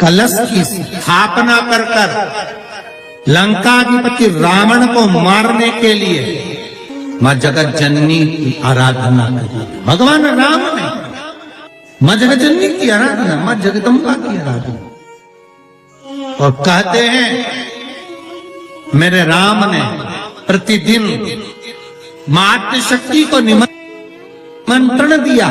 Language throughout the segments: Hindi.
कलश की स्थापना कर लंकाधिपति रावण को मारने के लिए मां जगत जननी की आराधना की। भगवान राम ने मां जगत जननी की आराधना, मां जगदम्बा की आराधना। और कहते हैं मेरे राम ने प्रतिदिन मां आद्यशक्ति को निमंत्रण दिया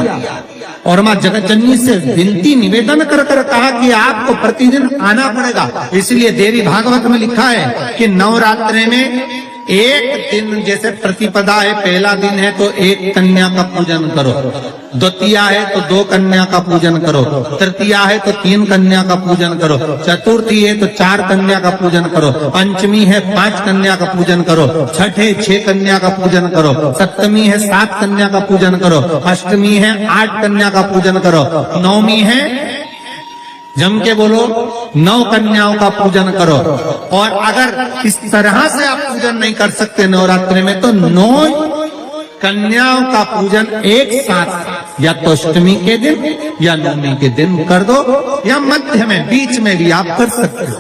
और मां जगत जननी से विनती निवेदन कर कहा कि आपको प्रतिदिन आना पड़ेगा। इसलिए देवी भागवत में लिखा है कि नवरात्रि में एक दिन, जैसे प्रतिपदा है, पहला दिन है तो एक कन्या का पूजन करो, द्वितीया है तो 2 कन्या का पूजन करो, तृतीया है तो 3 कन्या का पूजन करो, चतुर्थी है तो 4 कन्या का पूजन करो, पंचमी है 5 कन्या का पूजन करो, छठ है 6 कन्या का पूजन करो, सप्तमी है 7 कन्या का पूजन करो, अष्टमी है 8 कन्या का पूजन करो, नवमी है, जम के बोलो, 9 कन्याओं का पूजन करो। और अगर इस तरह से आप पूजन नहीं कर सकते नवरात्रि में तो 9 कन्याओं का पूजन एक साथ या तो अष्टमी के दिन या नवमी के दिन कर दो, या मध्य में बीच में भी आप कर सकते हो।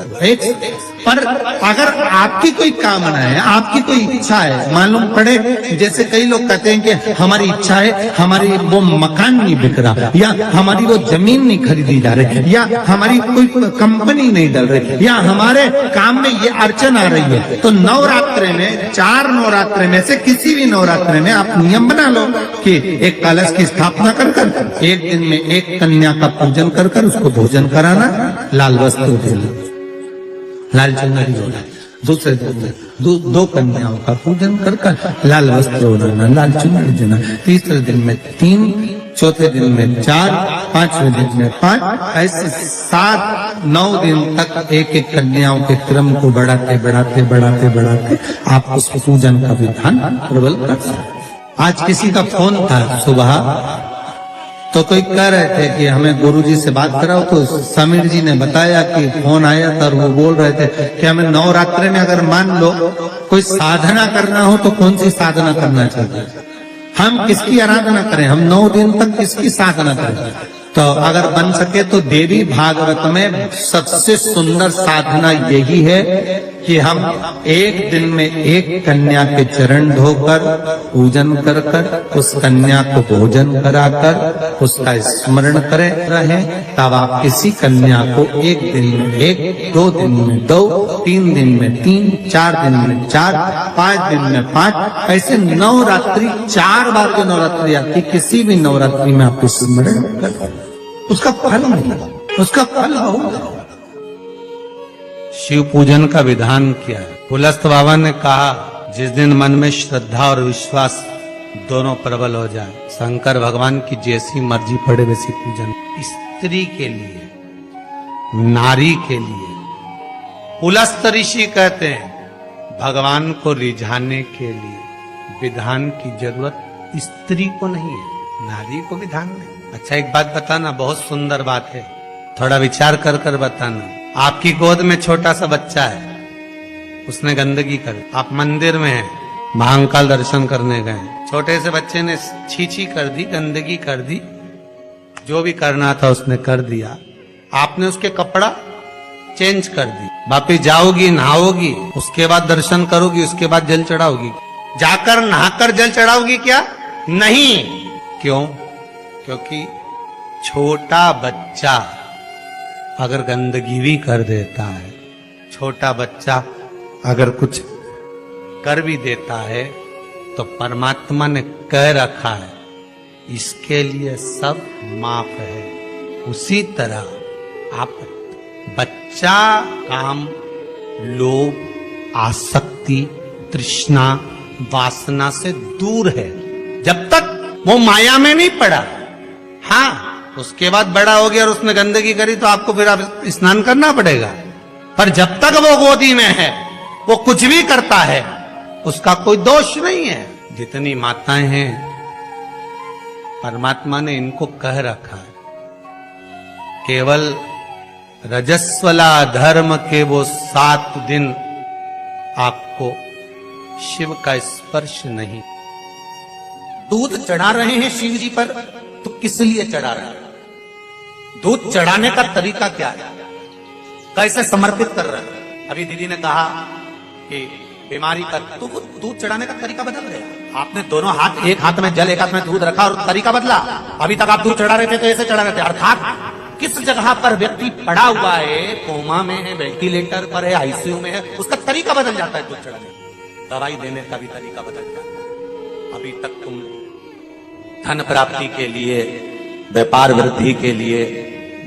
पर अगर आपकी कोई कामना है, आपकी कोई इच्छा है, मालूम पड़े, जैसे कई लोग कहते हैं कि हमारी इच्छा है, हमारी वो मकान नहीं बिक रहा, या हमारी वो जमीन नहीं खरीदी जा रही, या हमारी कोई कंपनी नहीं डल रही, या हमारे काम में ये अड़चन आ रही है, तो नवरात्रि में 4 नवरात्रि में से किसी भी नवरात्रि में आप नियम बना लो कि एक कलश की स्थापना कर एक दिन में एक कन्या का पूजन कर उसको भोजन कराना, लाल वस्त्र देना, लाल चुनरी होना, दूसरे दिन में 2 कन्याओं का पूजन कर लाल वस्त्र ओढ़ाना, लाल चुनरी देना, तीसरे दिन में 3, चौथे दिन में 4, 5वें दिन में 5, ऐसे 7-9 दिन तक एक कन्याओं के क्रम को बढ़ाते आप उस पूजन का विधान प्रबल कर सकते। आज किसी का फोन था सुबह, तो कोई कह रहे थे कि हमें गुरुजी से बात कराओ, तो समीर जी ने बताया कि फोन आया था और वो बोल रहे थे कि हमें नवरात्रि में अगर मान लो कोई साधना करना हो तो कौन सी साधना करना चाहिए, हम किसकी आराधना करें, हम 9 दिन तक किसकी साधना करें। तो अगर बन सके तो देवी भागवत में सबसे सुंदर साधना यही है कि हम एक दिन में एक कन्या के चरण धोकर पूजन कर उस कन्या को भोजन कराकर उसका स्मरण करें रहे, तब आप किसी कन्या को एक दिन में 1, 2 दिन में 2, 3 दिन में 3, 4 दिन में 4, 5 दिन में 5, ऐसे नवरात्रि 4 बार जो नवरात्रि आती, किसी भी नवरात्रि में आप स्मरण करें, उसका फल मिलेगा, उसका फल होगा। शिव पूजन का विधान क्या है? पुलस्त बाबा ने कहा, जिस दिन मन में श्रद्धा और विश्वास दोनों प्रबल हो जाए, शंकर भगवान की जैसी मर्जी पड़े वैसी पूजन। स्त्री के लिए, नारी के लिए पुलस्त ऋषि कहते हैं, भगवान को रिझाने के लिए विधान की जरूरत स्त्री को नहीं है, नारी को विधान नहीं। अच्छा, एक बात बताना, बहुत सुंदर बात है, थोड़ा विचार कर बताना। आपकी गोद में छोटा सा बच्चा है, उसने गंदगी कर, आप मंदिर में हैं, महाकाल दर्शन करने गए, छोटे से बच्चे ने छीछी कर दी, गंदगी कर दी, जो भी करना था उसने कर दिया, आपने उसके कपड़ा चेंज कर दी, वापिस जाओगी, नहाओगी, उसके बाद दर्शन करोगी, उसके बाद जल चढ़ाओगी, जाकर नहाकर जल चढ़ाओगी क्या? नहीं। क्यों? क्योंकि छोटा बच्चा अगर गंदगी भी कर देता है, छोटा बच्चा अगर कुछ कर भी देता है, तो परमात्मा ने कह रखा है इसके लिए सब माफ है। उसी तरह आप बच्चा काम, लोभ, आसक्ति, तृष्णा, वासना से दूर है, जब तक वो माया में नहीं पड़ा। हाँ, उसके बाद बड़ा हो गया और उसने गंदगी करी तो आपको फिर आप स्नान करना पड़ेगा, पर जब तक वो गोदी में है, वो कुछ भी करता है, उसका कोई दोष नहीं है। जितनी माताएं हैं, परमात्मा ने इनको कह रखा है, केवल रजस्वला धर्म के वो 7 दिन आपको शिव का स्पर्श नहीं। दूध चढ़ा रहे हैं शिव जी पर, तो किस लिए चढ़ा रहे हैं? दूध चढ़ाने का तरीका क्या है? कैसे समर्पित कर रहे हैं। अभी दीदी ने कहा कि बीमारी का तो दूध चढ़ाने का तरीका बदल गया। आपने दोनों हाथ, एक हाथ में जल एक हाथ में दूध रखा और तरीका बदला। अभी तक आप दूध चढ़ा रहे थे तो ऐसे चढ़ा रहे थे। अर्थात किस जगह पर व्यक्ति पड़ा हुआ है, कोमा में है, वेंटिलेटर पर है, आईसीयू में है, उसका तरीका बदल जाता है दूध चढ़ाने का। दवाई देने का भी तरीका बदल जाता है। अभी तक तुम धन प्राप्ति के लिए, व्यापार वृद्धि के लिए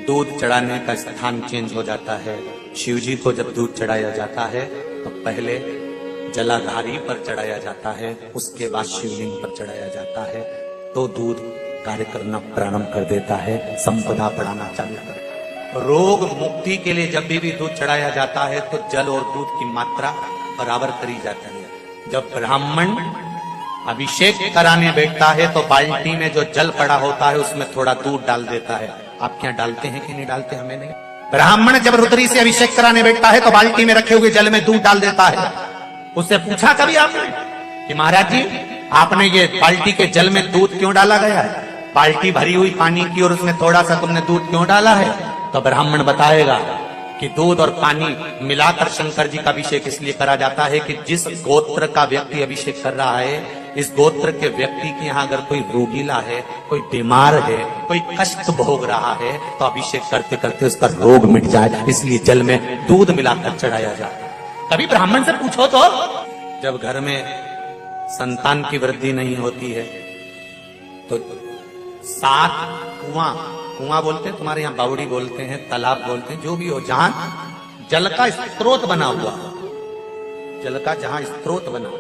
दूध चढ़ाने का स्थान चेंज हो जाता है। शिव जी को जब दूध चढ़ाया जाता है तो पहले जलाधारी पर चढ़ाया जाता है, उसके बाद शिवलिंग पर चढ़ाया जाता है, तो दूध कार्य करना प्रारंभ कर देता है, संपदा बढ़ाना चालू कर। रोग मुक्ति के लिए जब भी दूध चढ़ाया जाता है तो जल और दूध की मात्रा बराबर करी जाती है। जब ब्राह्मण अभिषेक कराने बैठता है तो बाल्टी में जो जल पड़ा होता है उसमें थोड़ा दूध डाल देता है। आप क्या डालते हैं कि नहीं डालते, हमें नहीं। ब्राह्मण जब रुद्री से अभिषेक कराने बैठता है तो बाल्टी में रखे हुए जल में दूध डाल देता है। उससे पूछा कभी आपने कि महाराज जी आपने ये बाल्टी के जल में दूध क्यों डाला गया है? बाल्टी भरी हुई पानी की और उसमें थोड़ा सा तुमने दूध क्यों डाला है? तो ब्राह्मण बताएगा कि दूध और पानी मिलाकर शंकर जी का अभिषेक इसलिए करा जाता है कि जिस गोत्र का व्यक्ति अभिषेक कर रहा है, इस गोत्र के व्यक्ति के यहाँ अगर कोई रोगीला है, कोई बीमार है, कोई कष्ट भोग रहा है, तो अभिषेक करते करते उसका रोग मिट जाए, इसलिए जल में दूध मिलाकर चढ़ाया जाए। कभी ब्राह्मण से पूछो तो, जब घर में संतान की वृद्धि नहीं होती है तो 7 कुआं बोलते हैं, तुम्हारे यहाँ बावड़ी बोलते हैं, तालाब बोलते हैं, जो भी हो, जहां जल का स्रोत बना हुआ, जल का जहां स्रोत बना,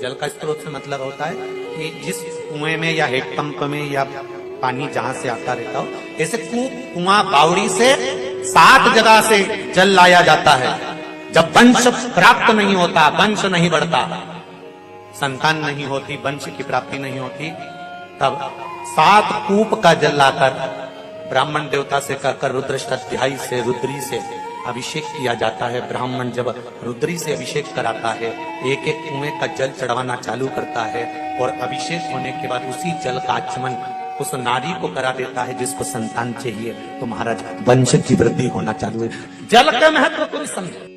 जल का स्रोत से मतलब होता है कि जिस कुएं में या हेडपंप में या पानी जहां से आता रहता हो, ऐसे कुआं बावड़ी से 7 जगह से जल लाया जाता है। जब वंश प्राप्त नहीं होता, वंश नहीं बढ़ता, संतान नहीं होती, वंश की प्राप्ति नहीं होती, तब 7 कूप का जल लाकर ब्राह्मण देवता से कहकर रुद्राष्टाध्यायी से, रुद्री से अभिषेक किया जाता है। ब्राह्मण जब रुद्री से अभिषेक कराता है, एक एक कुएं का जल चढ़वाना चालू करता है और अभिषेक होने के बाद उसी जल का आचमन उस नारी को करा देता है जिसको संतान चाहिए। तो महाराज वंश की वृद्धि होना चालू है। जल का महत्व को समझो।